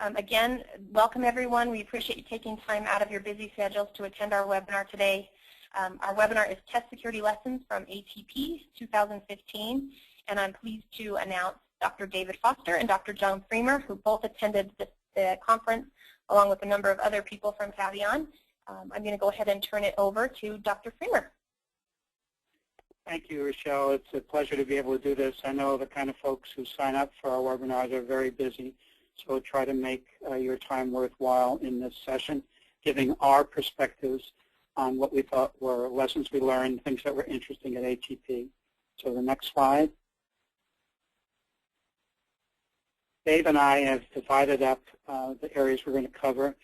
Again, welcome everyone. We appreciate you taking time out of your busy schedules to attend our webinar today. Our webinar is Test Security Lessons from ATP 2015, and I'm pleased to announce Dr. David Foster and Dr. John Freemer, who both attended the conference along with a number of other people from Caveon. I'm going to go ahead and turn it over to Dr. Freemer. Thank you, Rochelle. It's a pleasure to be able to do this. I know the kind of folks who sign up for our webinars are very busy, so we'll try to make your time worthwhile in this session, giving our perspectives on what we thought were lessons we learned, things that were interesting at ATP. So the next slide. Dave and I have divided up the areas we're going to cover.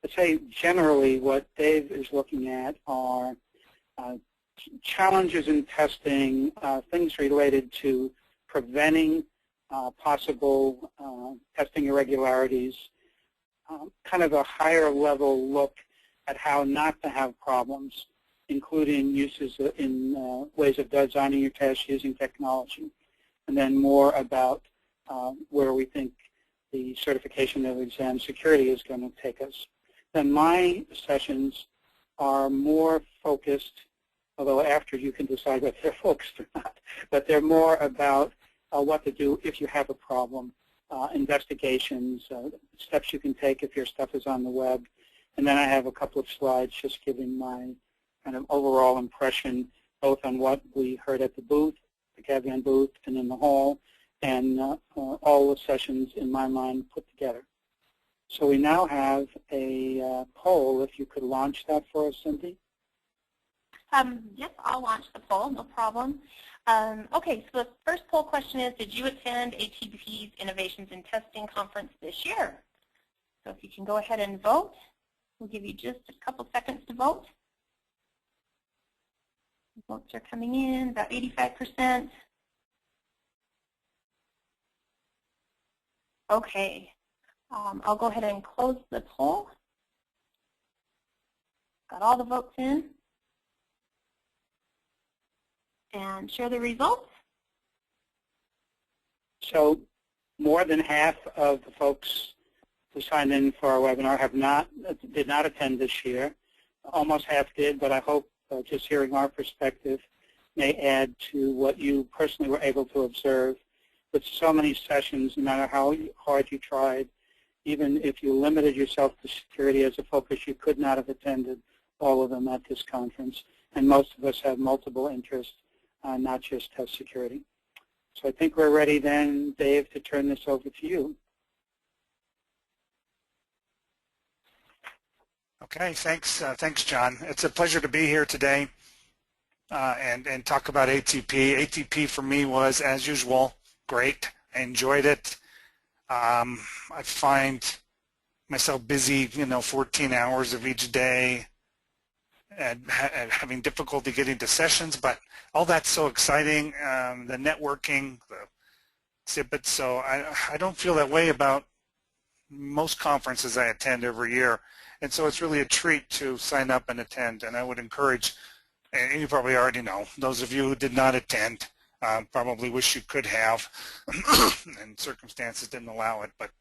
I'd say generally what Dave is looking at are challenges in testing, things related to preventing possible testing irregularities, kind of a higher level look at how not to have problems, including uses in ways of designing your tests using technology, and then more about where we think the certification of exam security is going to take us. Then my sessions are more focused, although after you can decide whether they're focused or not, but they're more about what to do if you have a problem, investigations, steps you can take if your stuff is on the web. And then I have a couple of slides just giving my kind of overall impression both on what we heard at the booth, the Caveon booth, and in the hall, and all the sessions in my mind put together. So we now have a poll. If you could launch that for us, Cindy. Yes, I'll launch the poll, no problem. Okay, so the first poll question is, did you attend ATP's Innovations in Testing Conference this year? So if you can go ahead and vote, we'll give you just a couple seconds to vote. The votes are coming in, about 85%. Okay, I'll go ahead and close the poll. Got all the votes in. And share the results. So more than half of the folks who signed in for our webinar did not attend this year. Almost half did, but I hope just hearing our perspective may add to what you personally were able to observe. With so many sessions, no matter how hard you tried, even if you limited yourself to security as a focus, you could not have attended all of them at this conference. And most of us have multiple interests, not just test security. So I think we're ready then, Dave, to turn this over to you. Okay, thanks, John. It's a pleasure to be here today and talk about ATP. ATP for me was, as usual, great. I enjoyed it. I find myself busy, 14 hours of each day, and having difficulty getting to sessions, but all that's so exciting, the networking, the exhibits, so I don't feel that way about most conferences I attend every year, and so it's really a treat to sign up and attend, and I would encourage, and you probably already know, those of you who did not attend probably wish you could have, and circumstances didn't allow it, but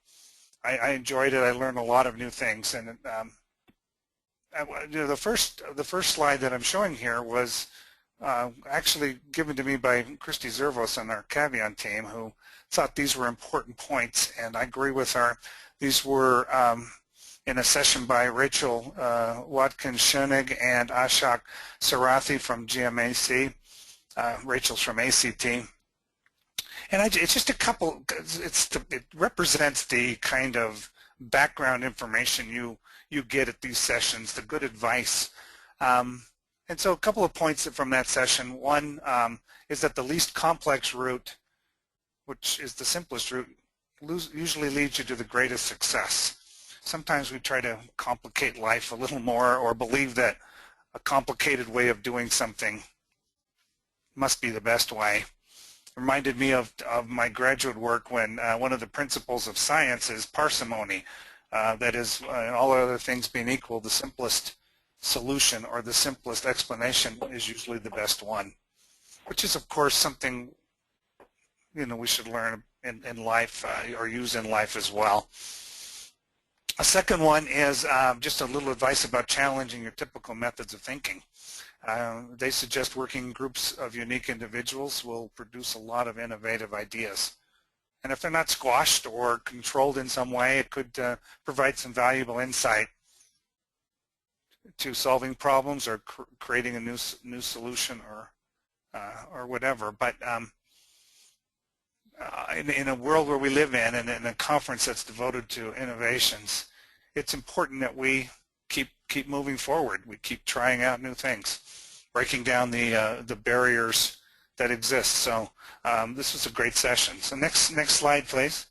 I enjoyed it. I learned a lot of new things, and the first slide that I'm showing here was actually given to me by Christy Zervos on our Caveon team, who thought these were important points, and I agree with her. These were in a session by Rachel Watkins-Schoenig and Ashok Sarathi from GMAC. Rachel's from ACT. And it's just a couple, it represents the kind of background information you get at these sessions, the good advice. And so a couple of points from that session. One is that the least complex route, which is the simplest route, usually leads you to the greatest success. Sometimes we try to complicate life a little more or believe that a complicated way of doing something must be the best way. Reminded me of my graduate work when one of the principles of science is parsimony. That is, all other things being equal, the simplest solution or the simplest explanation is usually the best one, which is, of course, something we should learn in life or use in life as well. A second one is just a little advice about challenging your typical methods of thinking. They suggest working groups of unique individuals will produce a lot of innovative ideas. And if they're not squashed or controlled in some way, it could provide some valuable insight to solving problems or creating a new solution or whatever. But in a world where we live in and in a conference that's devoted to innovations, it's important that we keep moving forward. We keep trying out new things, breaking down the barriers that exist. So this was a great session. So next slide, please.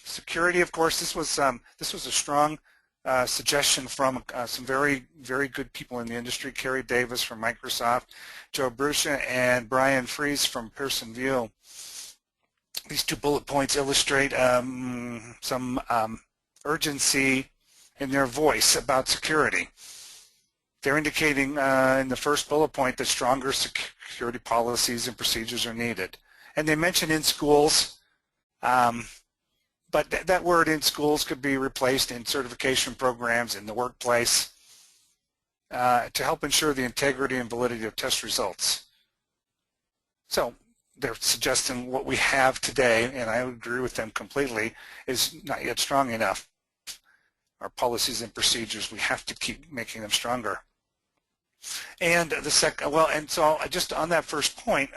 Security, of course, this was a strong suggestion from some very good people in the industry. Kerry Davis from Microsoft, Joe Bruscia, and Brian Fries from Pearson VUE. These 2 bullet points illustrate some urgency in their voice about security. They're indicating in the first bullet point that stronger security policies and procedures are needed. And they mention in schools, but that word in schools could be replaced in certification programs in the workplace to help ensure the integrity and validity of test results. So they're suggesting what we have today, and I would agree with them completely, is not yet strong enough. Our policies and procedures, we have to keep making them stronger. And the second, well, and so just on that first point,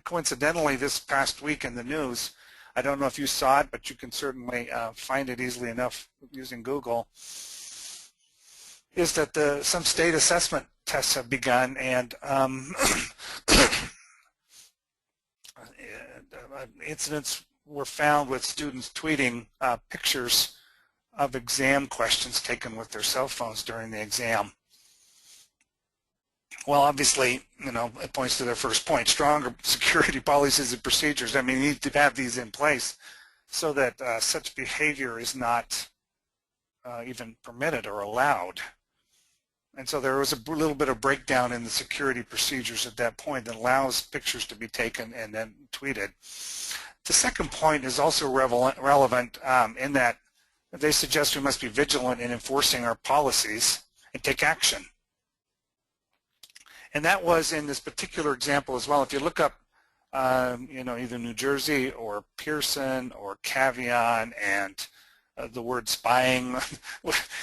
coincidentally this past week in the news, I don't know if you saw it, but you can certainly find it easily enough using Google, is that some state assessment tests have begun, and incidents were found with students tweeting pictures of exam questions taken with their cell phones during the exam. Well, obviously, it points to their first point, stronger security policies and procedures. I mean, you need to have these in place so that such behavior is not even permitted or allowed. And so there was a little bit of breakdown in the security procedures at that point that allows pictures to be taken and then tweeted. The second point is also relevant in that they suggest we must be vigilant in enforcing our policies and take action. And that was in this particular example as well. If you look up, either New Jersey or Pearson or Caveon and the word spying,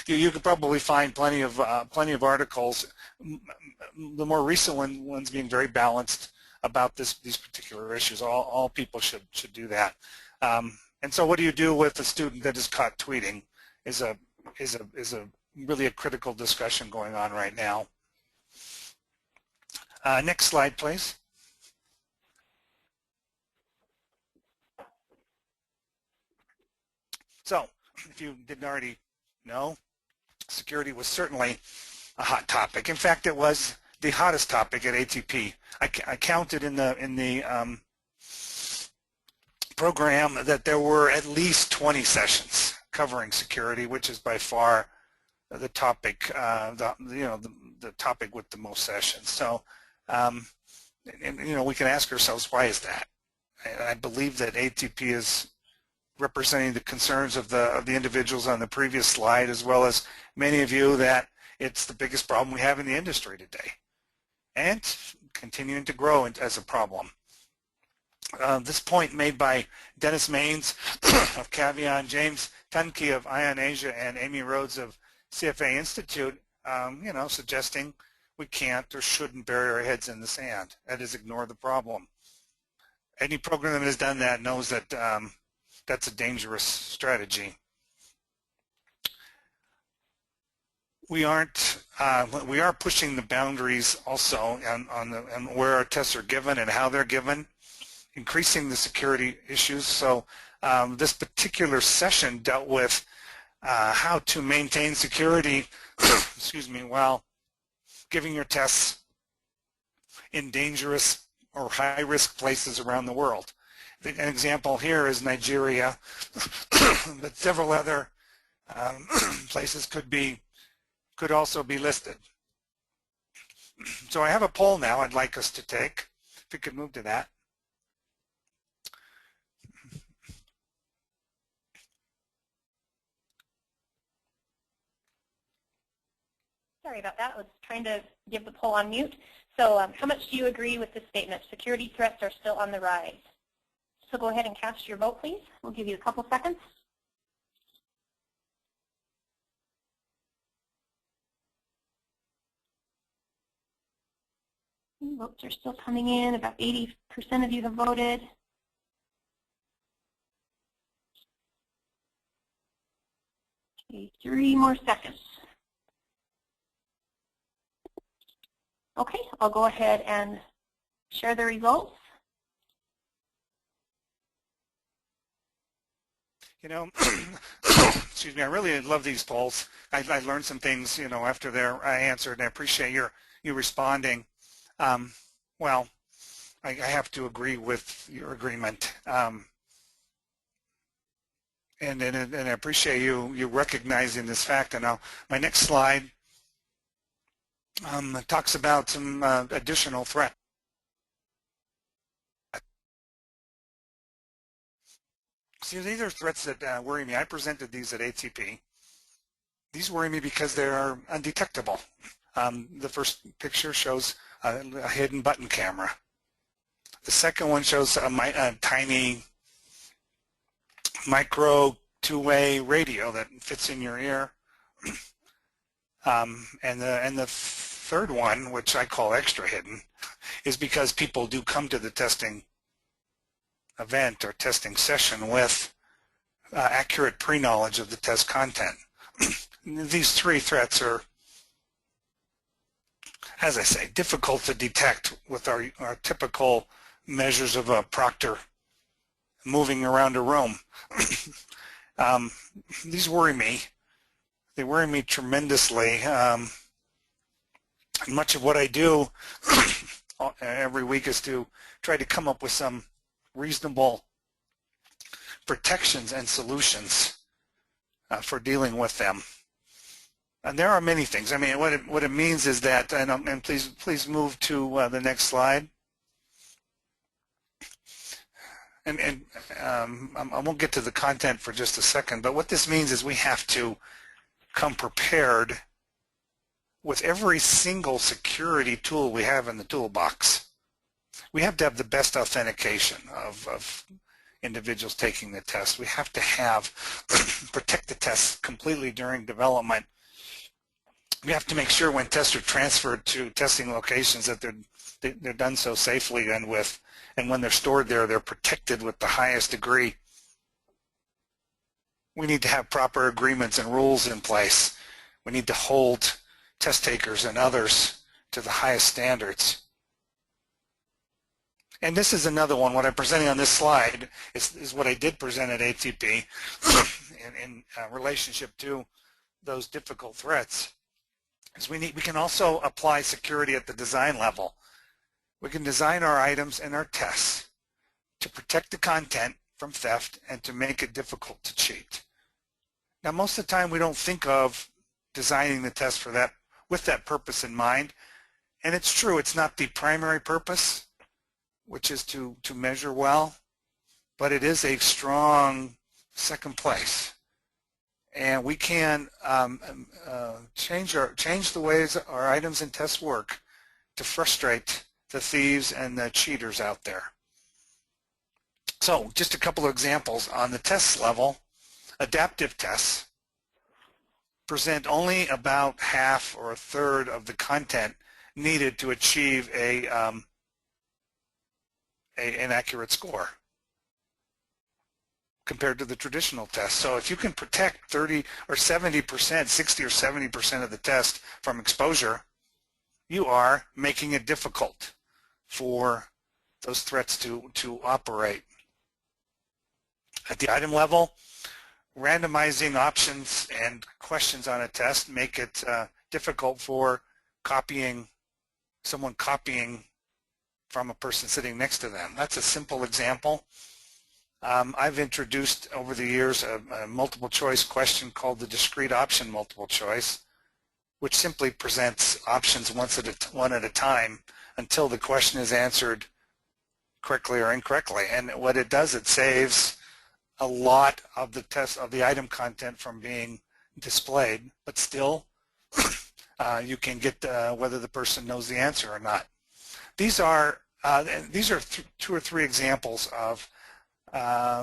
you could probably find plenty of articles. The more recent ones being very balanced about these particular issues. All people should do that. And so, what do you do with a student that is caught tweeting? Is really a critical discussion going on right now. Next slide, please. So, if you didn't already know, security was certainly a hot topic. In fact, it was the hottest topic at ATP. I counted in the program that there were at least 20 sessions covering security, which is by far the topic, the topic with the most sessions. So, we can ask ourselves, why is that? And I believe that ATP is representing the concerns of the individuals on the previous slide, as well as many of you, that it's the biggest problem we have in the industry today, and continuing to grow as a problem. This point made by Dennis Maines of Caveon, James Tunke of Ion Asia, and Amy Rhodes of CFA Institute, suggesting we can't or shouldn't bury our heads in the sand. That is, ignore the problem. Any program that has done that knows that that's a dangerous strategy. We are pushing the boundaries also on where our tests are given and how they're given, increasing the security issues. So this particular session dealt with how to maintain security, excuse me, while giving your tests in dangerous or high-risk places around the world. An example here is Nigeria, but several other places could also be listed. So I have a poll now I'd like us to take. If we could move to that. Sorry about that. I was trying to give the poll on mute. So how much do you agree with this statement? Security threats are still on the rise. So go ahead and cast your vote, please. We'll give you a couple seconds. Votes are still coming in. About 80% of you have voted. Okay, 3 more seconds. Okay, I'll go ahead and share the results. You know, excuse me, I really love these polls. I learned some things, you know, after I answered, and I appreciate you responding. Well, I have to agree with your agreement. And I appreciate you recognizing this fact. And now my next slide talks about some additional threats. See, these are threats that worry me. I presented these at ATP. These worry me because they are undetectable. The first picture shows a hidden button camera. The second one shows a tiny micro two-way radio that fits in your ear. And the third one, which I call extra hidden, is because people do come to the testing event or testing session with accurate pre-knowledge of the test content. These three threats are, as I say, difficult to detect with our typical measures of a proctor moving around a room. These worry me. They worry me tremendously. Much of what I do every week is to try to come up with some reasonable protections and solutions for dealing with them. And there are many things. I mean, what it means is that, and please move to the next slide. And I won't get to the content for just a second, but what this means is we have to come prepared with every single security tool we have in the toolbox. We have to have the best authentication of individuals taking the test. We have to have protect the tests completely during development. We have to make sure when tests are transferred to testing locations that they're done so safely and when they're stored there, they're protected with the highest degree. We need to have proper agreements and rules in place. We need to hold test takers and others to the highest standards. And this is another one. What I'm presenting on this slide is what I did present at ATP in relationship to those difficult threats. Is we can also apply security at the design level. We can design our items and our tests to protect the content from theft and to make it difficult to cheat. Now, most of the time we don't think of designing the test for that with that purpose in mind, and it's true, it's not the primary purpose, which is to measure well, but it is a strong second place. And we can change the ways our items and tests work to frustrate the thieves and the cheaters out there. So just a couple of examples. On the test level, adaptive tests present only about half or a third of the content needed to achieve an accurate score compared to the traditional test. So if you can protect 30 or 70%, 60 or 70% of the test from exposure, you are making it difficult for those threats to operate. At the item level, randomizing options and questions on a test make it difficult for someone copying from a person sitting next to them. That's a simple example. I've introduced over the years a multiple choice question called the discrete option multiple choice, which simply presents options one at a time until the question is answered correctly or incorrectly. And what it does, it saves a lot of the item content from being displayed, but still you can get whether the person knows the answer or not. These are two or three examples of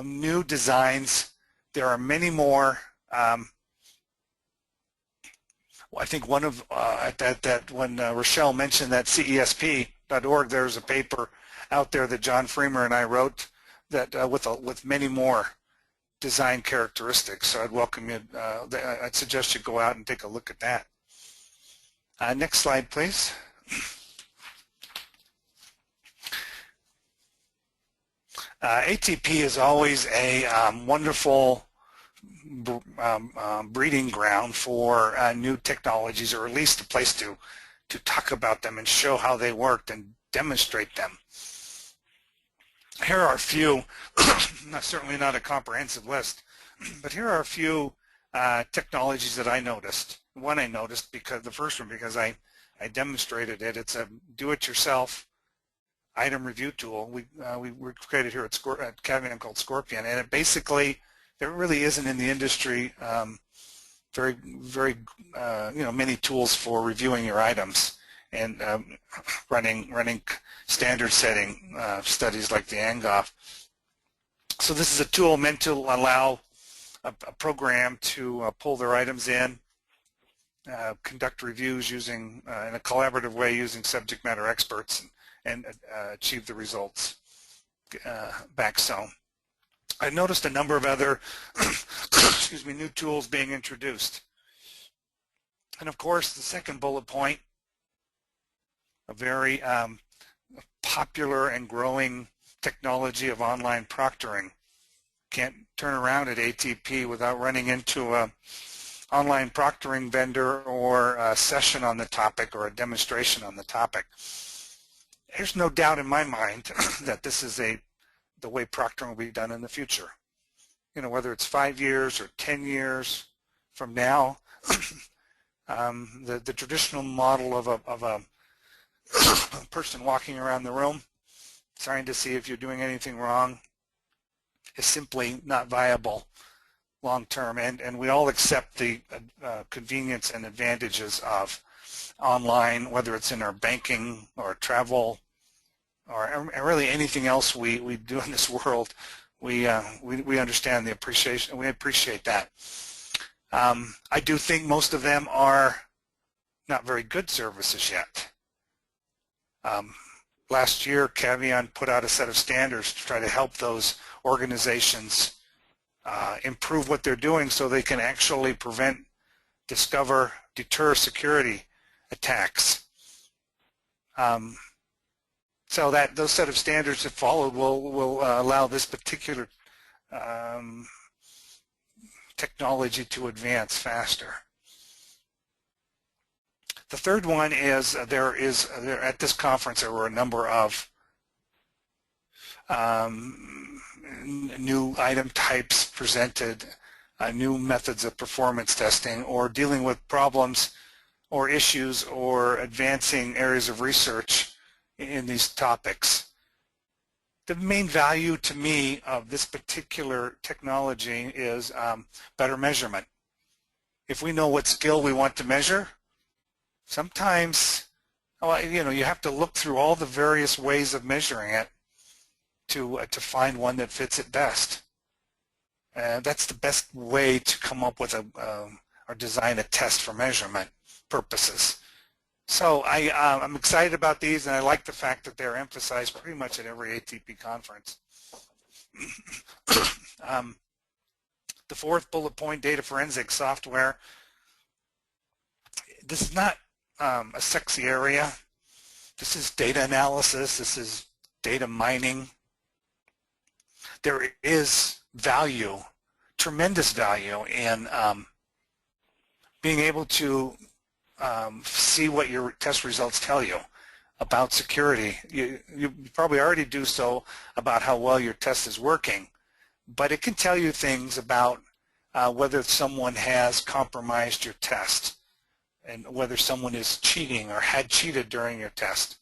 new designs. There are many more. I think one of when Rochelle mentioned that CESP.org, there's a paper out there that John Freemer and I wrote that with many more design characteristics. So I'd welcome you. I'd suggest you go out and take a look at that. Next slide, please. ATP is always a wonderful breeding ground for new technologies, or at least a place to talk about them and show how they worked and demonstrate them. Here are a few, certainly not a comprehensive list, but here are a few technologies that I noticed. One I noticed because the first one because I demonstrated it. It's a do-it-yourself item review tool we created here at Caveon called Scorpion, and it basically, there really isn't in the industry very many tools for reviewing your items and running standard setting studies like the ANGOF. So this is a tool meant to allow a program to pull their items in, conduct reviews using in a collaborative way using subject matter experts, and achieve the results back so. I noticed a number of other excuse me, new tools being introduced. And of course, the second bullet point, a very popular and growing technology of online proctoring. Can't turn around at ATP without running into a online proctoring vendor or a session on the topic or a demonstration on the topic. There's no doubt in my mind that this is the way proctoring will be done in the future. You know, whether it's 5 years or 10 years from now, the traditional model of a person walking around the room trying to see if you're doing anything wrong is simply not viable long term, and we all accept the convenience and advantages of online, whether it's in our banking or travel or really anything else we do in this world. We understand the appreciation. We appreciate that. I do think most of them are not very good services yet. Last year, Caveon put out a set of standards to try to help those organizations improve what they're doing so they can actually prevent, discover, deter security attacks. So that those set of standards that followed will allow this particular technology to advance faster. The third one is at this conference there were a number of new item types presented, new methods of performance testing, or dealing with problems or issues or advancing areas of research in these topics. The main value to me of this particular technology is better measurement. If we know what skill we want to measure, sometimes, you have to look through all the various ways of measuring it to find one that fits it best. That's the best way to come up with or design a test for measurement purposes. So I'm excited about these, and I like the fact that they're emphasized pretty much at every ATP conference. The fourth bullet point, data forensics software. This is not a sexy area. This is data analysis. This is data mining. There is value, tremendous value in being able to see what your test results tell you about security. You probably already do so about how well your test is working, but it can tell you things about whether someone has compromised your test and whether someone is cheating or had cheated during your test.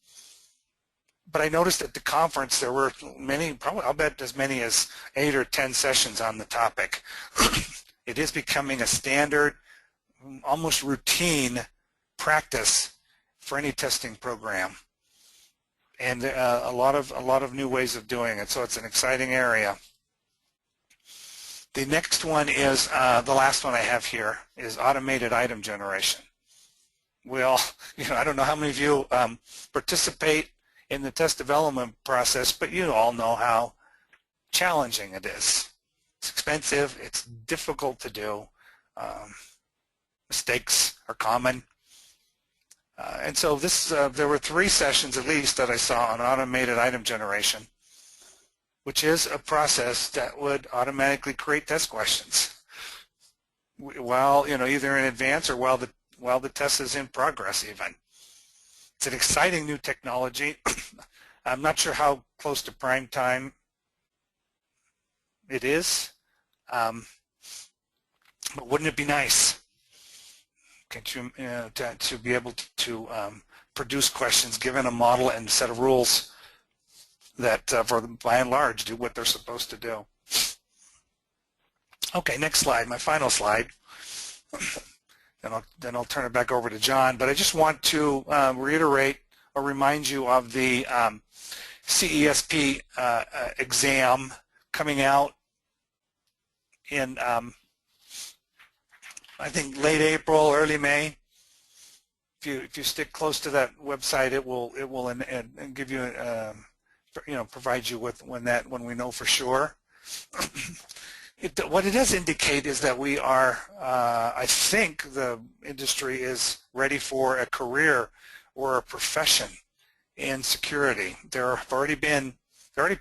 But I noticed at the conference there were many, probably I'll bet as many as 8 or 10 sessions on the topic. It is becoming a standard, almost routine practice for any testing program, and a lot of new ways of doing it. So it's an exciting area. The next one is the last one I have here is automated item generation. Well, I don't know how many of you participate in the test development process, but you all know how challenging it is. It's expensive, it's difficult to do, mistakes are common. And so there were 3 sessions at least that I saw on automated item generation, which is a process that would automatically create test questions while, either in advance or while the test is in progress even. It's an exciting new technology. I'm not sure how close to prime time it is, but wouldn't it be nice to be able to produce questions given a model and set of rules that, by and large, do what they're supposed to do. Okay, next slide, my final slide. Then I'll turn it back over to John. But I just want to reiterate or remind you of the CESP exam coming out in I think late April, early May. If you stick close to that website, it will and give you provide you with when we know for sure. What it does indicate is that we are, I think the industry is ready for a career or a profession in security. There have already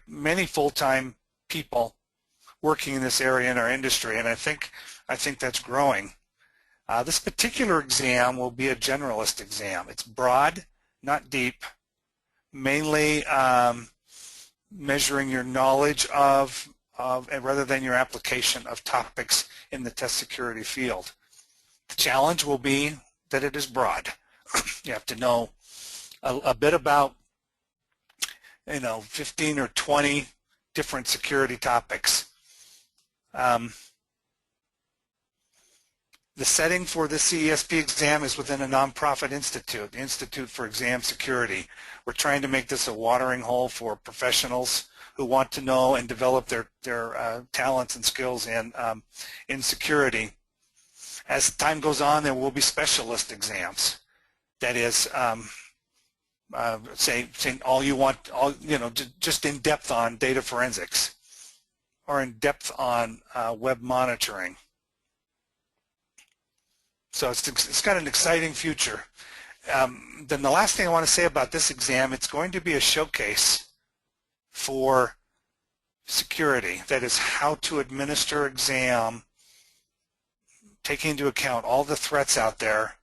many full-time people working in this area in our industry, and I think that's growing. This particular exam will be a generalist exam. It's broad, not deep, mainly measuring your knowledge of rather than your application of topics in the test security field. The challenge will be that it is broad. You have to know a bit about 15 or 20 different security topics. The setting for the CESP exam is within a nonprofit institute, the Institute for Exam Security. We're trying to make this a watering hole for professionals who want to know and develop their talents and skills in security. As time goes on, there will be specialist exams. That is, say all you want, just in depth on data forensics, or in depth on web monitoring. So it's got an exciting future. Then the last thing I want to say about this exam, it's going to be a showcase for security. That is how to administer exam, taking into account all the threats out there.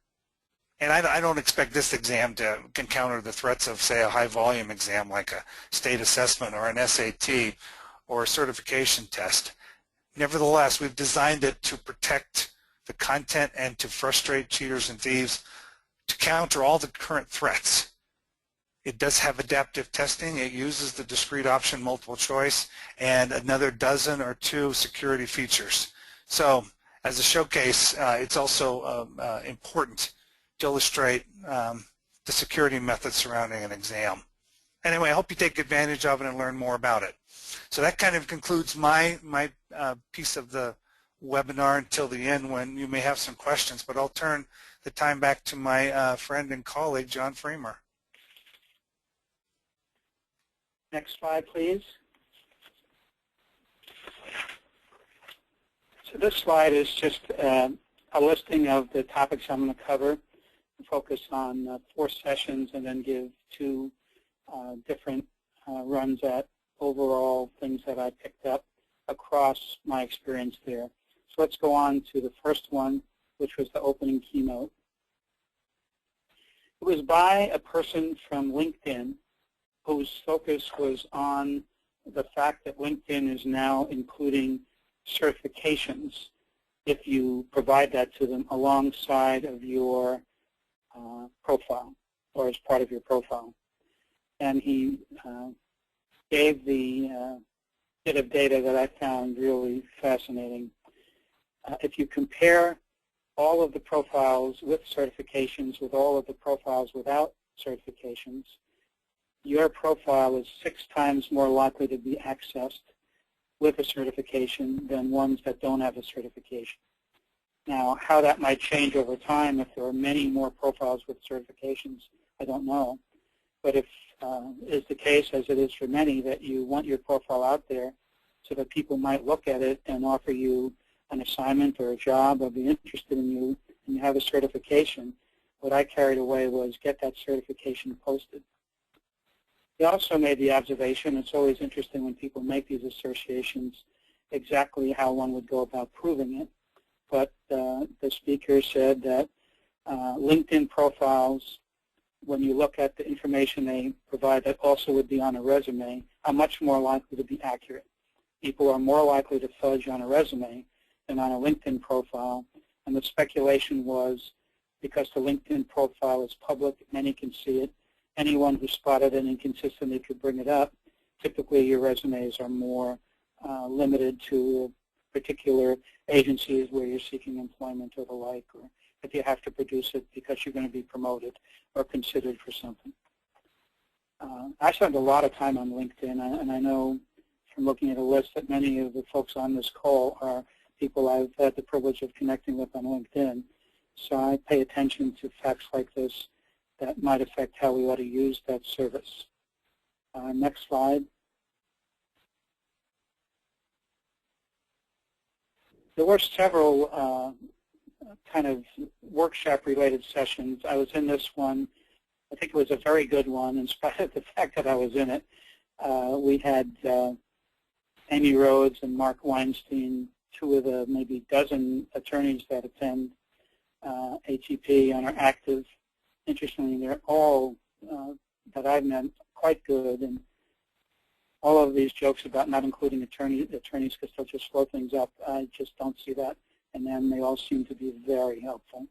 And I don't expect this exam to counter the threats of, say, a high-volume exam like a state assessment or an SAT or a certification test. Nevertheless, we've designed it to protect the content and to frustrate cheaters and thieves, to counter all the current threats. It does have adaptive testing. It uses the discrete option multiple choice and another dozen or 2 security features. So as a showcase, it's also important to illustrate the security methods surrounding an exam. Anyway, I hope you take advantage of it and learn more about it. So that kind of concludes my piece of the webinar until the end, when you may have some questions, but I'll turn the time back to my friend and colleague, John Freemer. Next slide, please. So this slide is just a listing of the topics I'm going to cover, focus on 4 sessions, and then give 2 different runs at overall things that I picked up across my experience there. So let's go on to the first one, which was the opening keynote. It was by a person from LinkedIn whose focus was on the fact that LinkedIn is now including certifications if you provide that to them alongside of your profile or as part of your profile. And he gave the bit of data that I found really fascinating. If you compare all of the profiles with certifications with all of the profiles without certifications, your profile is 6 times more likely to be accessed with a certification than ones that don't have a certification. Now, how that might change over time, if there are many more profiles with certifications, I don't know. But if is the case, as it is for many, that you want your profile out there so that people might look at it and offer you an assignment or a job or be interested in you, and you have a certification, what I carried away was get that certification posted. He also made the observation, it's always interesting when people make these associations, exactly how one would go about proving it. But the speaker said that LinkedIn profiles, when you look at the information they provide that also would be on a resume, are much more likely to be accurate. People are more likely to fudge on a resume than on a LinkedIn profile. And the speculation was because the LinkedIn profile is public, many can see it. Anyone who spotted an inconsistency could bring it up. Typically, your resumes are more limited to particular agencies where you're seeking employment or the like, or if you have to produce it because you're going to be promoted or considered for something. I spend a lot of time on LinkedIn, and I know from looking at a list that many of the folks on this call are people I've had the privilege of connecting with on LinkedIn. So I pay attention to facts like this that might affect how we ought to use that service. Next slide. There were several kind of workshop-related sessions. I was in this one. I think it was a very good one, in spite of the fact that I was in it. We had Amy Rhodes and Mark Weinstein, 2 of the maybe dozen attorneys that attend ATP and are active. Interestingly, they're all that I've met quite good, and all of these jokes about not including attorneys because they'll just slow things up, I just don't see that. And then they all seem to be very helpful.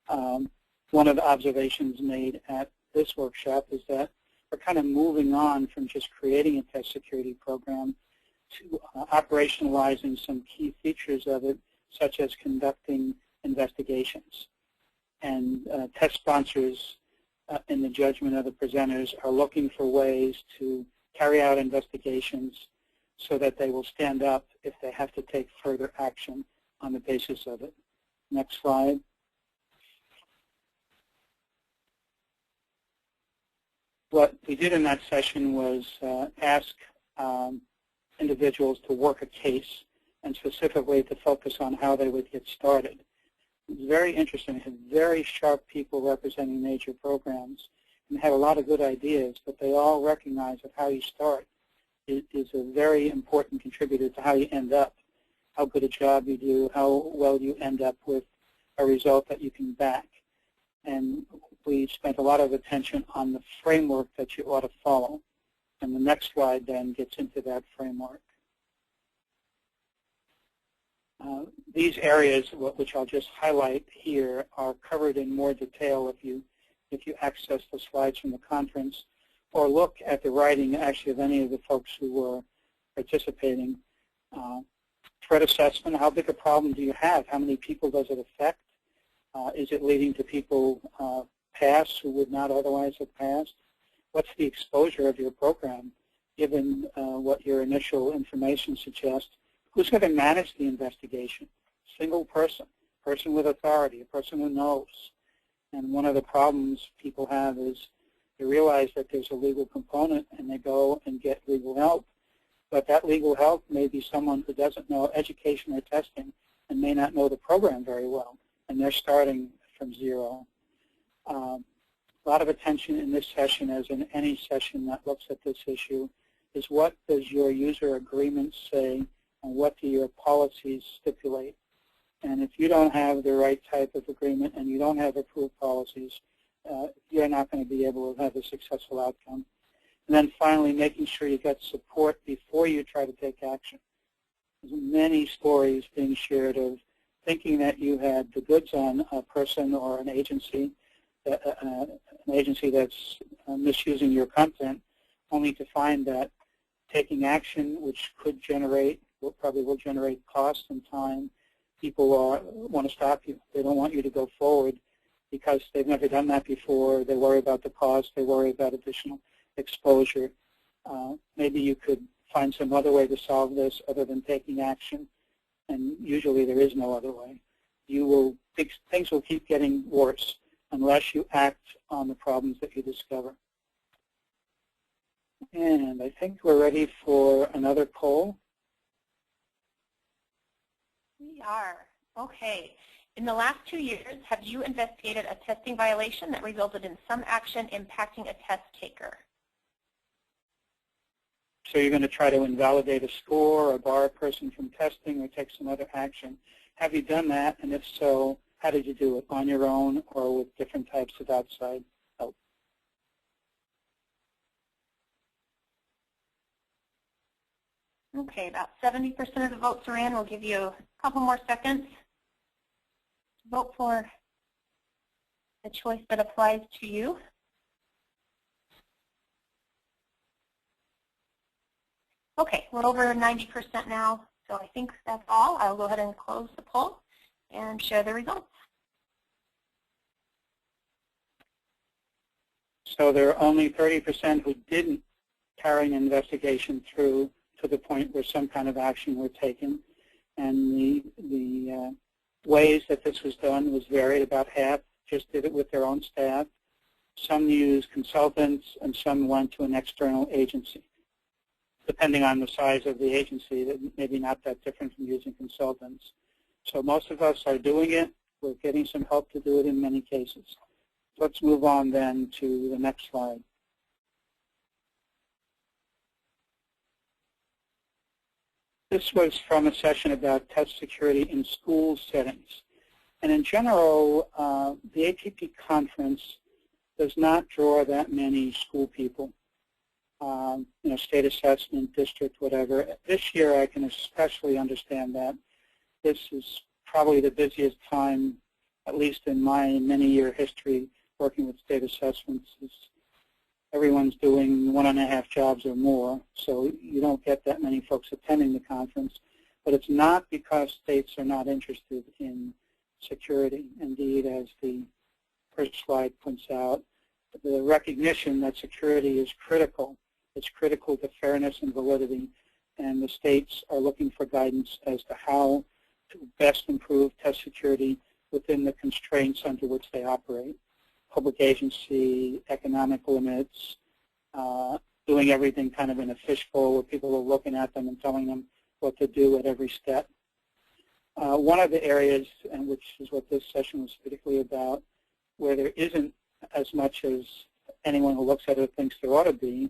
One of the observations made at this workshop is that we're kind of moving on from just creating a test security program to operationalizing some key features of it, such as conducting investigations. And test sponsors, in the judgment of the presenters, are looking for ways to carry out investigations so that they will stand up if they have to take further action on the basis of it. Next slide. What we did in that session was ask individuals to work a case, and specifically to focus on how they would get started. It was very interesting. It had very sharp people representing major programs and had a lot of good ideas, but they all recognize that how you start is a very important contributor to how you end up, how good a job you do, how well you end up with a result that you can back. And we spent a lot of attention on the framework that you ought to follow. And the next slide then gets into that framework. These areas, which I'll just highlight here, are covered in more detail if you access the slides from the conference, or look at the writing actually of any of the folks who were participating. Threat assessment: how big a problem do you have? How many people does it affect? Is it leading to people pass who would not otherwise have passed? What's the exposure of your program, given what your initial information suggests? Who's going to manage the investigation? Single person, person with authority, a person who knows. And one of the problems people have is they realize that there's a legal component and they go and get legal help. But that legal help may be someone who doesn't know education or testing and may not know the program very well, and they're starting from zero. A lot of attention in this session, as in any session that looks at this issue, is what does your user agreement say and what do your policies stipulate? And if you don't have the right type of agreement and you don't have approved policies, you're not going to be able to have a successful outcome. And then finally, making sure you get support before you try to take action. There's many stories being shared of thinking that you had the goods on a person or an agency that's misusing your content, only to find that taking action, which could generate, probably will generate cost and time, people want to stop you. They don't want you to go forward because they've never done that before. They worry about the cost. They worry about additional exposure. Maybe you could find some other way to solve this other than taking action, and usually there is no other way. Things will keep getting worse unless you act on the problems that you discover. And I think we're ready for another poll. We are. Okay. In the last 2 years, have you investigated a testing violation that resulted in some action impacting a test taker? So you're going to try to invalidate a score or bar a person from testing or take some other action. Have you done that? And if so, how did you do it? On your own or with different types of outside help? Okay, about 70% of the votes are in. We'll give you a couple more seconds to vote for the choice that applies to you. Okay, we're over 90% now, so I think that's all. I'll go ahead and close the poll and share the results. So there are only 30% who didn't carry an investigation through to the point where some kind of action were taken. And the ways that this was done was varied. About half just did it with their own staff. Some used consultants, and some went to an external agency. Depending on the size of the agency, that maybe not that different from using consultants. So most of us are doing it. We're getting some help to do it in many cases. Let's move on then to the next slide. This was from a session about test security in school settings. And in general, the ATP conference does not draw that many school people. State assessment, district, whatever. This year I can especially understand that. This is probably the busiest time, at least in my many-year history working with state assessments. Everyone's doing 1.5 jobs or more, so you don't get that many folks attending the conference. But it's not because states are not interested in security. Indeed, as the first slide points out, the recognition that security is critical. It's critical to fairness and validity, and the states are looking for guidance as to how to best improve test security within the constraints under which they operate. Public agency, economic limits, doing everything kind of in a fishbowl where people are looking at them and telling them what to do at every step. One of the areas, and which is what this session was particularly about, where there isn't as much as anyone who looks at it thinks there ought to be,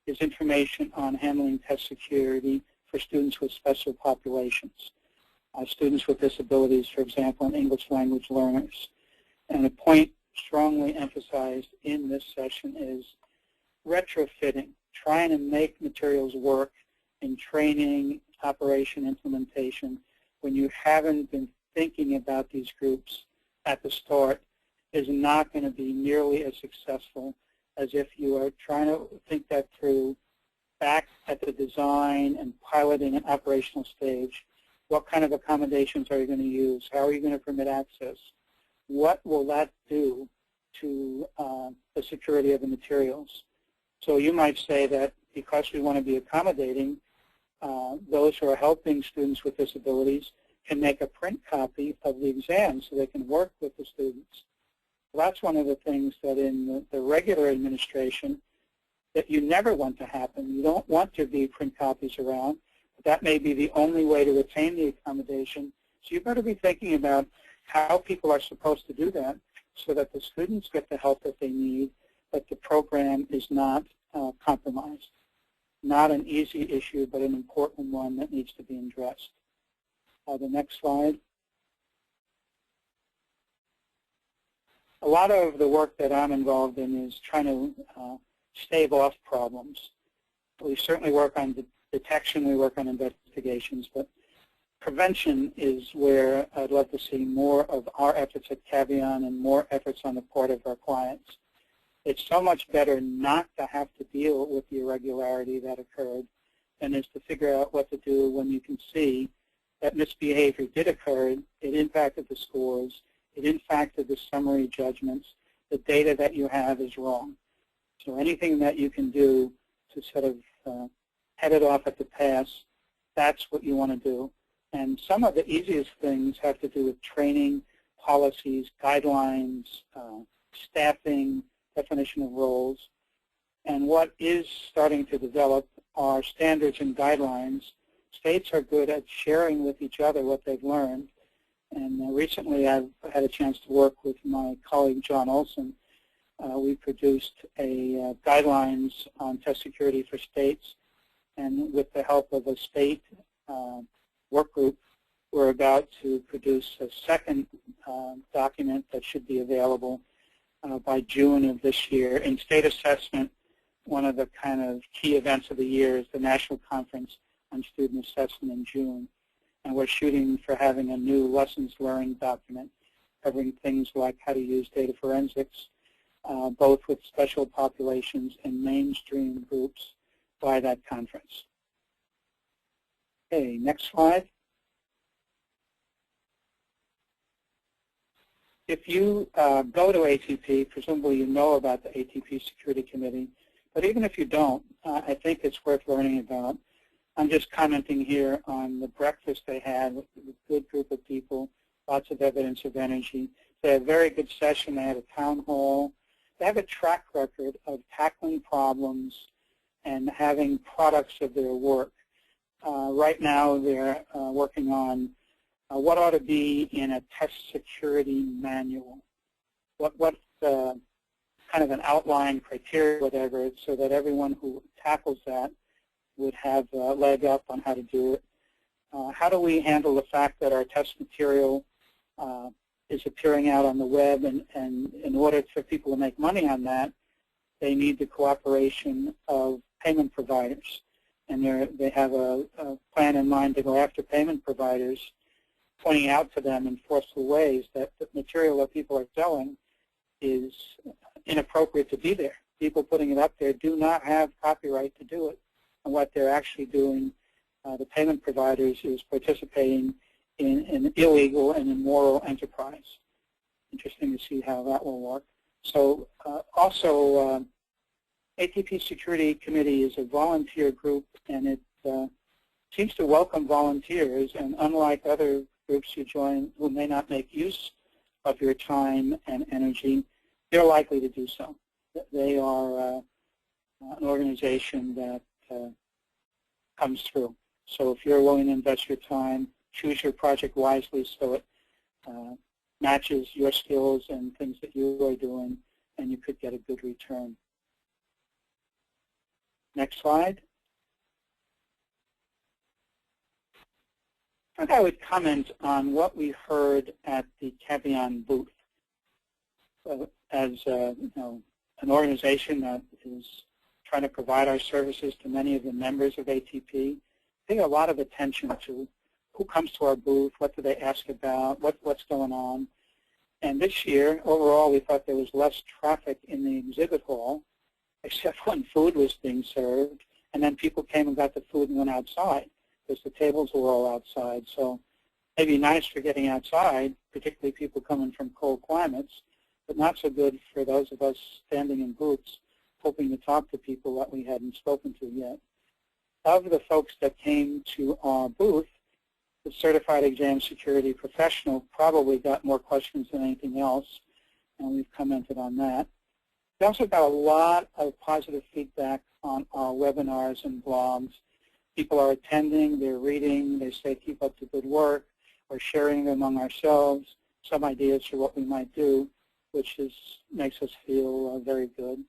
is information on handling test security for students with special populations. Students with disabilities, for example, and English language learners. And a point strongly emphasized in this session is retrofitting, trying to make materials work in training, operation, implementation, when you haven't been thinking about these groups at the start, is not going to be nearly as successful as if you are trying to think that through back at the design and piloting and operational stage. What kind of accommodations are you going to use? How are you going to permit access? What will that do to the security of the materials? So you might say that because we want to be accommodating, those who are helping students with disabilities can make a print copy of the exam so they can work with the students. Well, that's one of the things that in the regular administration that you never want to happen. You don't want there to be print copies around. But that may be the only way to attain the accommodation. So you better be thinking about how people are supposed to do that so that the students get the help that they need, but the program is not compromised. Not an easy issue, but an important one that needs to be addressed. The next slide. A lot of the work that I'm involved in is trying to stave off problems. We certainly work on detection, we work on investigations, but prevention is where I'd love to see more of our efforts at Caveon and more efforts on the part of our clients. It's so much better not to have to deal with the irregularity that occurred than is to figure out what to do when you can see that misbehavior did occur, it impacted the scores, it impacted the summary judgments, the data that you have is wrong. So anything that you can do to sort of head it off at the pass, that's what you want to do. And some of the easiest things have to do with training, policies, guidelines, staffing, definition of roles. And what is starting to develop are standards and guidelines. States are good at sharing with each other what they've learned. And recently I've had a chance to work with my colleague John Olson. We produced a guidelines on test security for states. And with the help of a state work group, we're about to produce a second document that should be available by June of this year. In state assessment, one of the kind of key events of the year is the National Conference on Student Assessment in June. And we're shooting for having a new lessons learned document covering things like how to use data forensics, both with special populations and mainstream groups by that conference. Okay, next slide. If you go to ATP, presumably you know about the ATP Security Committee, but even if you don't, I think it's worth learning about. I'm just commenting here on the breakfast they had with a good group of people, lots of evidence of energy. They had a very good session. They had a town hall. They have a track record of tackling problems and having products of their work. Right now they're working on what ought to be in a test security manual. What kind of an outline criteria, whatever, so that everyone who tackles that would have a leg up on how to do it. How do we handle the fact that our test material is appearing out on the web, and in order for people to make money on that, they need the cooperation of payment providers. And they have a plan in mind to go after payment providers, pointing out to them in forceful ways that the material that people are selling is inappropriate to be there. People putting it up there do not have copyright to do it. And what they're actually doing, the payment providers, is participating in an illegal and immoral enterprise. Interesting to see how that will work. So also, ATP Security Committee is a volunteer group, and it seems to welcome volunteers. And unlike other groups you join who may not make use of your time and energy, they're likely to do so. They are an organization that comes through. So if you're willing to invest your time, choose your project wisely so it matches your skills and things that you are doing, and you could get a good return. Next slide. I think I would comment on what we heard at the Caveon booth. As an organization that is trying to provide our services to many of the members of ATP, pay a lot of attention to who comes to our booth, what do they ask about, what's going on. And this year, overall, we thought there was less traffic in the exhibit hall, except when food was being served, and then people came and got the food and went outside because the tables were all outside. So maybe nice for getting outside, particularly people coming from cold climates, but not so good for those of us standing in booths hoping to talk to people that we hadn't spoken to yet. Of the folks that came to our booth, the certified exam security professional probably got more questions than anything else, and we've commented on that. We also got a lot of positive feedback on our webinars and blogs. People are attending, they're reading, they say keep up the good work, we're sharing among ourselves some ideas for what we might do, which makes us feel very good.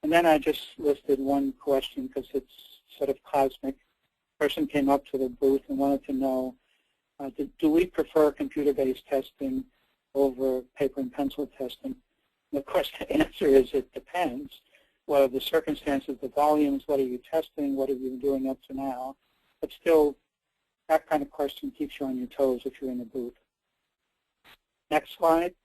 And then I just listed one question because it's sort of cosmic. A person came up to the booth and wanted to know, do we prefer computer-based testing over paper and pencil testing? And of course, the answer is it depends. What are the circumstances, the volumes, what are you testing, what have you been doing up to now? But still, that kind of question keeps you on your toes if you're in the booth. Next slide.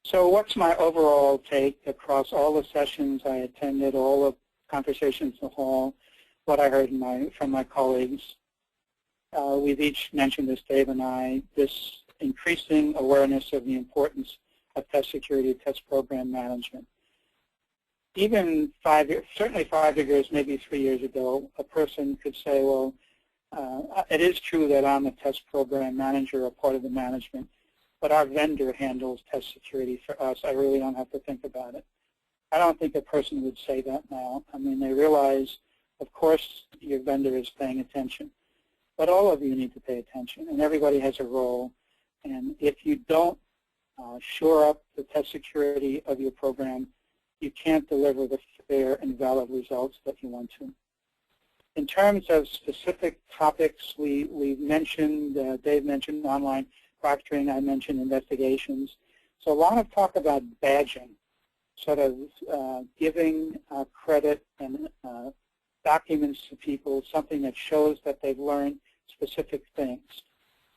So what's my overall take across all the sessions I attended, all the conversations in the hall? what I heard from my colleagues. We've each mentioned this, Dave and I, this increasing awareness of the importance of test security, test program management. Even certainly 5 years, maybe 3 years ago, a person could say, well, it is true that I'm a test program manager or part of the management, but our vendor handles test security for us. I really don't have to think about it. I don't think a person would say that now. I mean, they realize, of course, your vendor is paying attention, but all of you need to pay attention, and everybody has a role. And if you don't shore up the test security of your program, you can't deliver the fair and valid results that you want to. In terms of specific topics, we've mentioned, Dave mentioned online proctoring, I mentioned investigations. So a lot of talk about badging, sort of giving credit and documents to people, something that shows that they've learned specific things.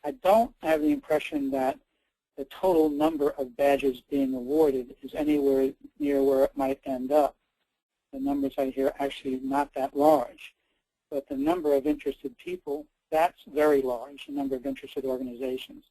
I don't have the impression that the total number of badges being awarded is anywhere near where it might end up. The numbers I hear actually not that large. But the number of interested people, that's very large, the number of interested organizations.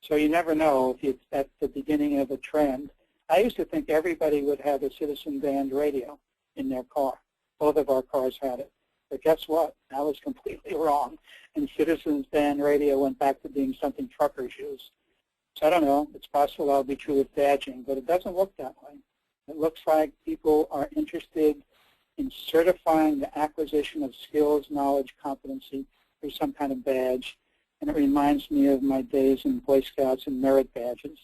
So you never know if it's at the beginning of a trend. I used to think everybody would have a citizen band radio in their car. Both of our cars had it. But guess what? I was completely wrong. And citizens band radio went back to being something truckers use. So I don't know. It's possible that'll be true with badging, but it doesn't look that way. It looks like people are interested in certifying the acquisition of skills, knowledge, competency through some kind of badge. And it reminds me of my days in Boy Scouts and merit badges.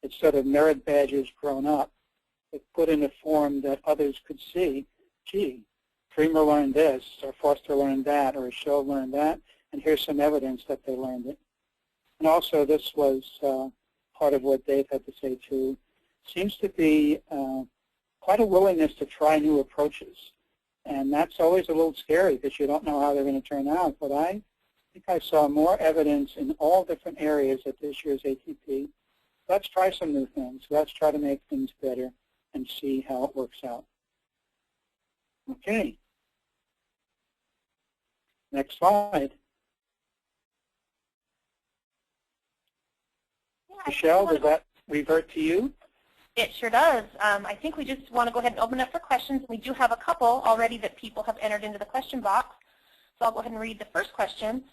It's sort of merit badges grown up, but put in a form that others could see, gee, Freemer learned this, or Foster learned that, or Shaw learned that, and here's some evidence that they learned it. And also, this was part of what Dave had to say too. Seems to be quite a willingness to try new approaches. And that's always a little scary because you don't know how they're going to turn out. But I think I saw more evidence in all different areas at this year's ATP. Let's try some new things. Let's try to make things better and see how it works out. Okay. Next slide. Michelle, does that revert to you? It sure does. I think we just want to go ahead and open up for questions. We do have a couple already that people have entered into the question box. So I'll go ahead and read the first question.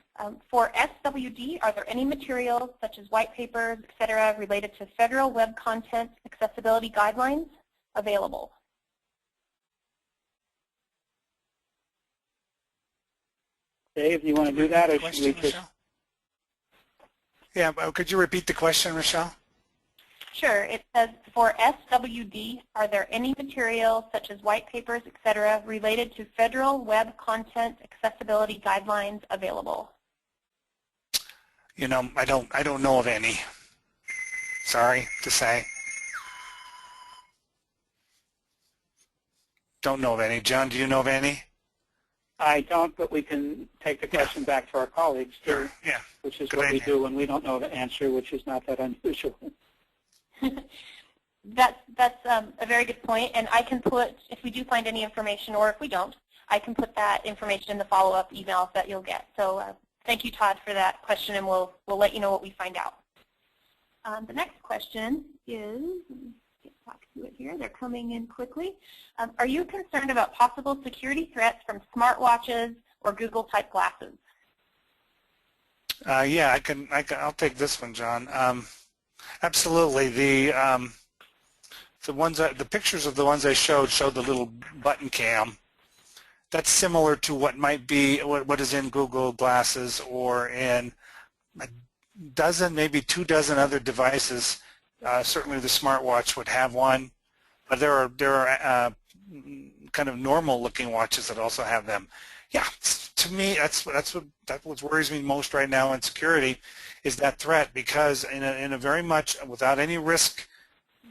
For SWD, are there any materials such as white papers, et cetera, related to federal web content accessibility guidelines available? Dave, do you want to do that, or should we just... Yeah, could you repeat the question, Michelle? Sure. It says, for SWD, are there any materials such as white papers, et cetera, related to federal web content accessibility guidelines available? You know, I don't know of any. Sorry to say. Don't know of any. John, do you know of any? I don't, but we can take the question back to our colleagues too, Sure. Yeah. which is Good what idea. we do when we don't know the answer, which is not that unusual. That's a very good point, and I can put, if we do find any information, or if we don't, I can put that information in the follow-up emails that you'll get. So thank you, Todd, for that question, and we'll let you know what we find out. The next question is, let's get back to it here. They're coming in quickly. Are you concerned about possible security threats from smartwatches or Google-type glasses? Yeah, I'll take this one, John. Absolutely. The pictures of the ones I showed the little button cam. That's similar to what might be what is in Google glasses or in a dozen, maybe 2 dozen other devices. Certainly the smartwatch would have one, but there are kind of normal-looking watches that also have them. Yeah, to me, that's what worries me most right now in security is that threat, because in a very much without any risk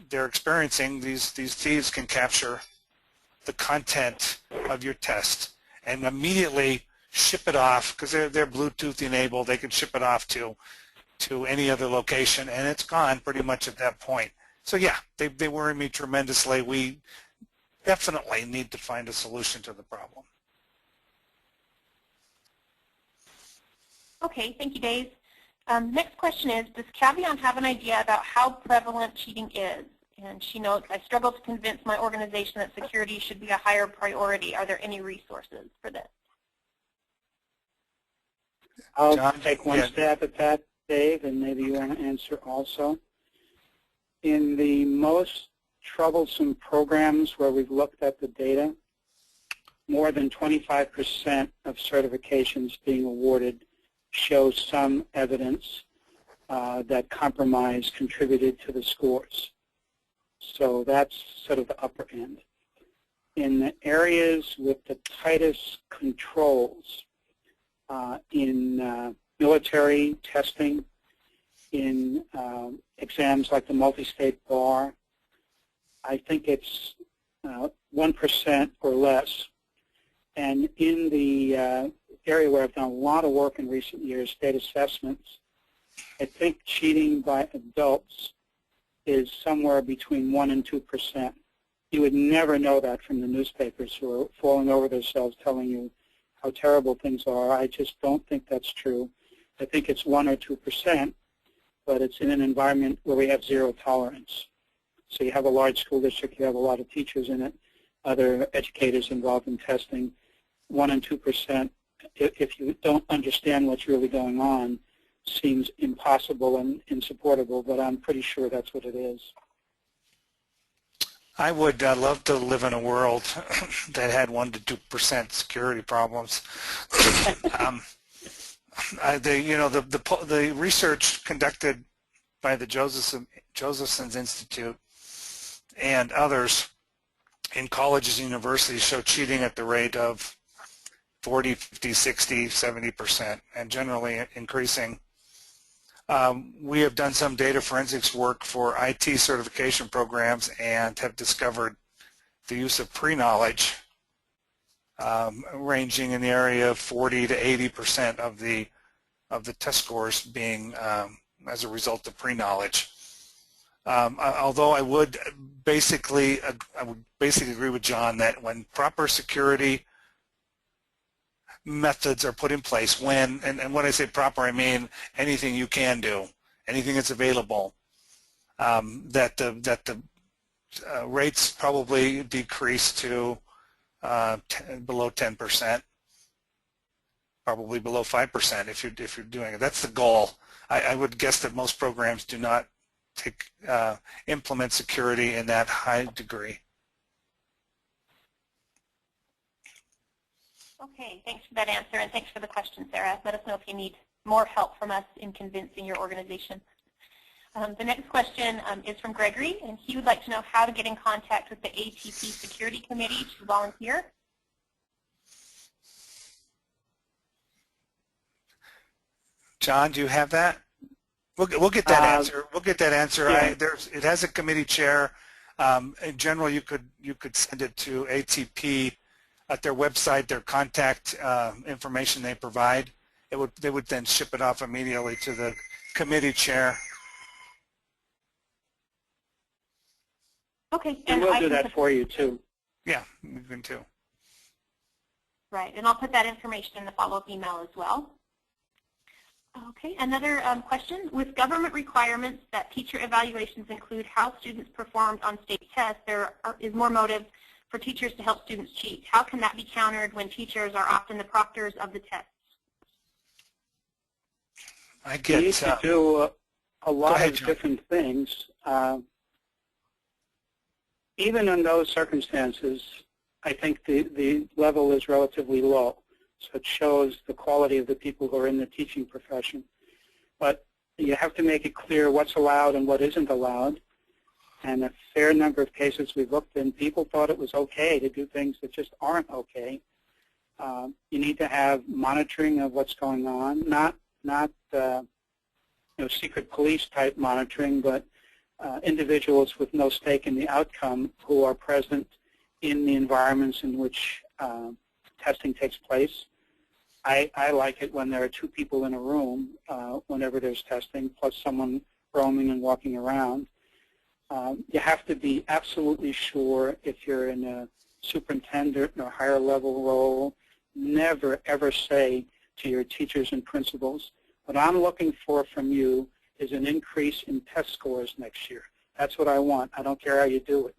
they're experiencing, these thieves can capture the content of your test and immediately ship it off, because they're Bluetooth enabled. They can ship it off to any other location, and it's gone pretty much at that point. So yeah, they worry me tremendously. We definitely need to find a solution to the problem. Okay, thank you, Dave. Next question is, does Caveon have an idea about how prevalent cheating is? And she notes, I struggle to convince my organization that security should be a higher priority. Are there any resources for this? I'll take one stab at that, Dave, and maybe you want to answer also. In the most troublesome programs where we've looked at the data, more than 25% of certifications being awarded show some evidence that compromise contributed to the scores. So that's sort of the upper end. In the areas with the tightest controls, in military testing, in exams like the multi-state bar, I think it's 1% or less. And in the area where I've done a lot of work in recent years, state assessments, I think cheating by adults is somewhere between 1% and 2%. You would never know that from the newspapers who are falling over themselves telling you how terrible things are. I just don't think that's true. I think it's 1% or 2%, but it's in an environment where we have zero tolerance. So you have a large school district, you have a lot of teachers in it, other educators involved in testing. 1% and 2%, if you don't understand what's really going on, seems impossible and insupportable, but I'm pretty sure that's what it is. I would love to live in a world that had 1% to 2% security problems. The research conducted by the Josephson's Institute and others in colleges and universities show cheating at the rate of 40, 50, 60, 70%, and generally increasing. We have done some data forensics work for IT certification programs and have discovered the use of pre-knowledge ranging in the area of 40 to 80% of the test scores being as a result of pre-knowledge. Although I would basically agree with John that when proper security methods are put in place, and when I say proper, I mean anything you can do, anything that's available, that the rates probably decrease to below 10%, probably below 5% if you're doing it. That's the goal. I would guess that most programs do not implement security in that high degree. Okay, thanks for that answer, and thanks for the question, Sarah. Let us know if you need more help from us in convincing your organization. The next question is from Gregory, and he would like to know how to get in contact with the ATP Security Committee to volunteer. John, do you have that? We'll get that answer. We'll get that answer. Yeah. It has a committee chair. In general, you could send it to ATP at their website. Their contact information they provide. They would then ship it off immediately to the committee chair. Okay, and we'll do that for you too. Yeah, we can too. Right, and I'll put that information in the follow-up email as well. Okay, another question. With government requirements that teacher evaluations include how students performed on state tests, there is more motive for teachers to help students cheat. How can that be countered when teachers are often the proctors of the tests? You need to do a lot of different things. Even in those circumstances, I think the level is relatively low. So it shows the quality of the people who are in the teaching profession. But you have to make it clear what's allowed and what isn't allowed. And a fair number of cases we've looked in, people thought it was okay to do things that just aren't okay. You need to have monitoring of what's going on, not secret police type monitoring, but individuals with no stake in the outcome who are present in the environments in which testing takes place. I like it when there are two people in a room whenever there's testing, plus someone roaming and walking around. You have to be absolutely sure if you're in a superintendent or higher level role, never ever say to your teachers and principals. What I'm looking for from you is an increase in test scores next year. That's what I want. I don't care how you do it.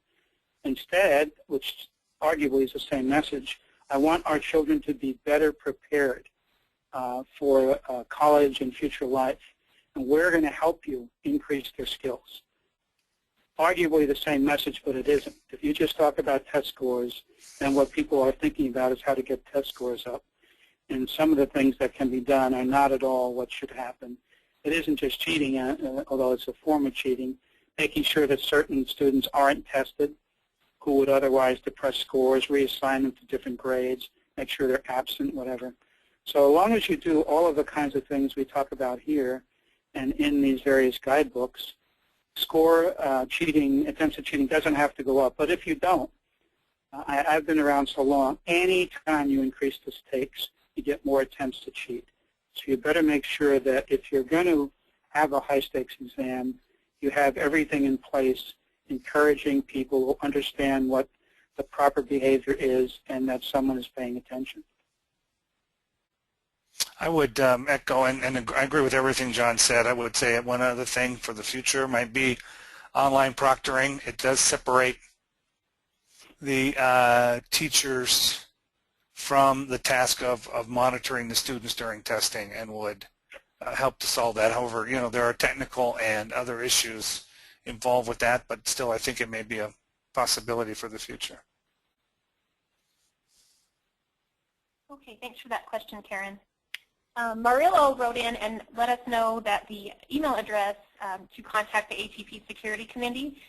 Instead, which arguably is the same message, I want our children to be better prepared for college and future life. And we're going to help you increase their skills. Arguably the same message, but it isn't. If you just talk about test scores, then what people are thinking about is how to get test scores up. And some of the things that can be done are not at all what should happen. It isn't just cheating, although it's a form of cheating, making sure that certain students aren't tested who would otherwise depress scores, reassign them to different grades, make sure they're absent, whatever. So as long as you do all of the kinds of things we talk about here and in these various guidebooks, score cheating, attempts at cheating doesn't have to go up. But if you don't, I've been around so long, any time you increase the stakes, you get more attempts to cheat. So you better make sure that if you're going to have a high-stakes exam, you have everything in place, encouraging people who understand what the proper behavior is and that someone is paying attention. I would echo, and I agree with everything John said. I would say one other thing for the future might be online proctoring. It does separate the teachers from the task of monitoring the students during testing and would help to solve that. However, you know, there are technical and other issues involved with that, but still I think it may be a possibility for the future. Okay, thanks for that question, Karen. Marillo wrote in and let us know that the email address to contact the ATP Security Committee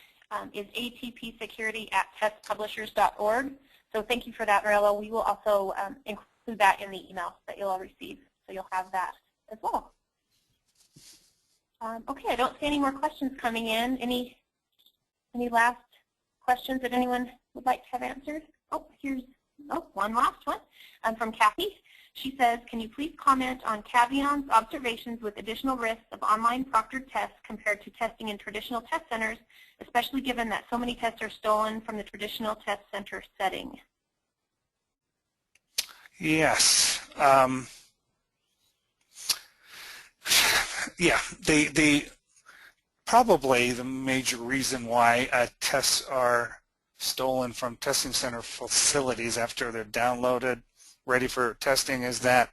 is atpsecurity@testpublishers.org. So thank you for that, Marillo. We will also include that in the email that you'll all receive, so you'll have that as well. Okay, I don't see any more questions coming in. Any last questions that anyone would like to have answered? Oh, here's one last one from Kathy. She says, can you please comment on Caveon's observations with additional risks of online proctored tests compared to testing in traditional test centers, especially given that so many tests are stolen from the traditional test center setting? Yes. Yeah, probably the major reason why tests are stolen from testing center facilities after they're downloaded, ready for testing, is that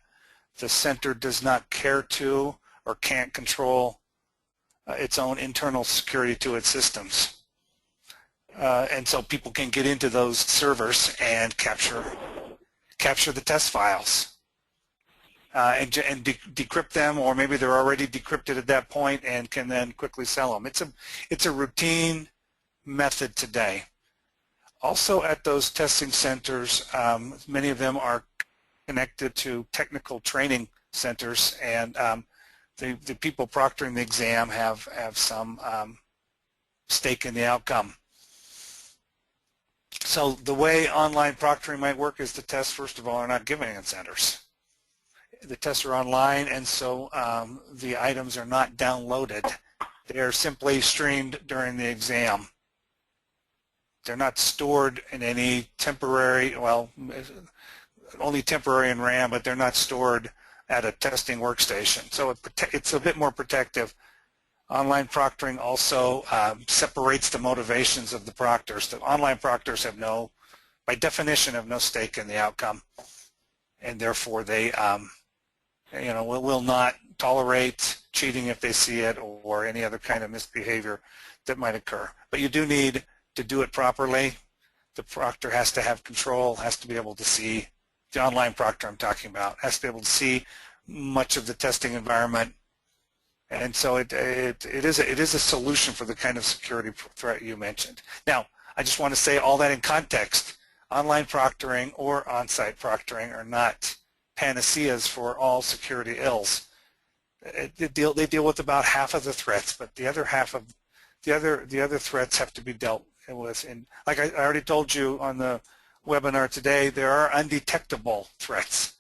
the center does not care to or can't control its own internal security to its systems. And so people can get into those servers and capture the test files. And decrypt them, or maybe they're already decrypted at that point and can then quickly sell them. It's a routine method today. Also at those testing centers, many of them are connected to technical training centers, and the people proctoring the exam have some stake in the outcome. So the way online proctoring might work is the tests, first of all, are not given in centers. The tests are online, and so the items are not downloaded. They are simply streamed during the exam. They're not stored in any temporary, well, only temporary in RAM, but they're not stored at a testing workstation. So it's a bit more protective. Online proctoring also separates the motivations of the proctors. The online proctors have by definition, have no stake in the outcome, and therefore they will not tolerate cheating if they see it or any other kind of misbehavior that might occur. But you do need to do it properly. The proctor has to have control, has to be able to see, the online proctor I'm talking about, has to be able to see much of the testing environment. And so it is a solution for the kind of security threat you mentioned. Now, I just want to say all that in context. Online proctoring or on-site proctoring are not panaceas for all security ills. They deal with about half of the threats, but the other half of the other threats have to be dealt with. And like I already told you on the webinar today, there are undetectable threats,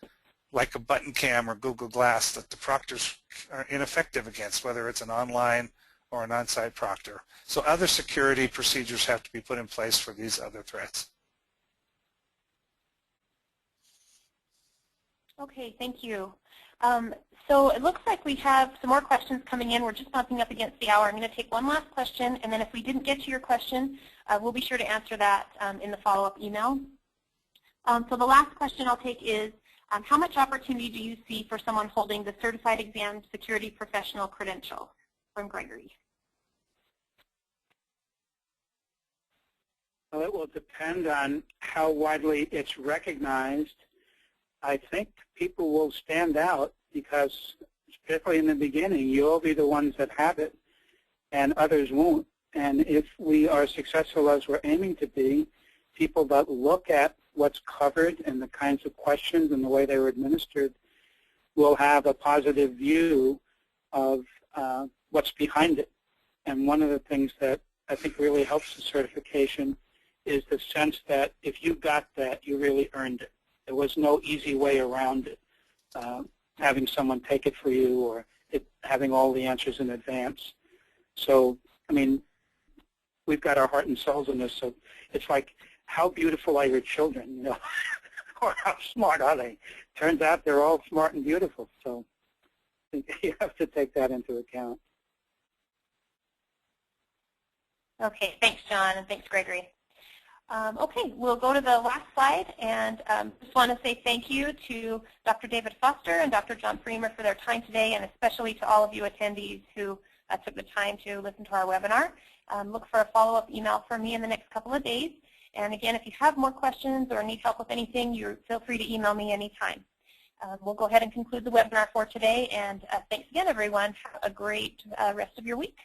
like a button cam or Google Glass, that the proctors are ineffective against, whether it's an online or an on-site proctor. So other security procedures have to be put in place for these other threats. Okay, thank you. So it looks like we have some more questions coming in. We're just bumping up against the hour. I'm going to take one last question, and then if we didn't get to your question, we'll be sure to answer that in the follow-up email. So the last question I'll take is, how much opportunity do you see for someone holding the Certified Exam Security Professional credential? From Gregory. Well, it will depend on how widely it's recognized. I think people will stand out because, particularly in the beginning, you'll be the ones that have it and others won't. And if we are successful as we're aiming to be, people that look at what's covered and the kinds of questions and the way they were administered will have a positive view of what's behind it. And one of the things that I think really helps the certification is the sense that if you got that, you really earned it. There was no easy way around it, having someone take it for you or having all the answers in advance. So, I mean, we've got our heart and souls in this. So it's like, how beautiful are your children, you know, or how smart are they? Turns out they're all smart and beautiful. So you have to take that into account. Okay, thanks, John, and thanks, Gregory. Okay, we'll go to the last slide, and just want to say thank you to Dr. David Foster and Dr. John Freemer for their time today, and especially to all of you attendees who took the time to listen to our webinar. Look for a follow-up email from me in the next couple of days. And again, if you have more questions or need help with anything, feel free to email me anytime. We'll go ahead and conclude the webinar for today, and thanks again, everyone. Have a great rest of your week.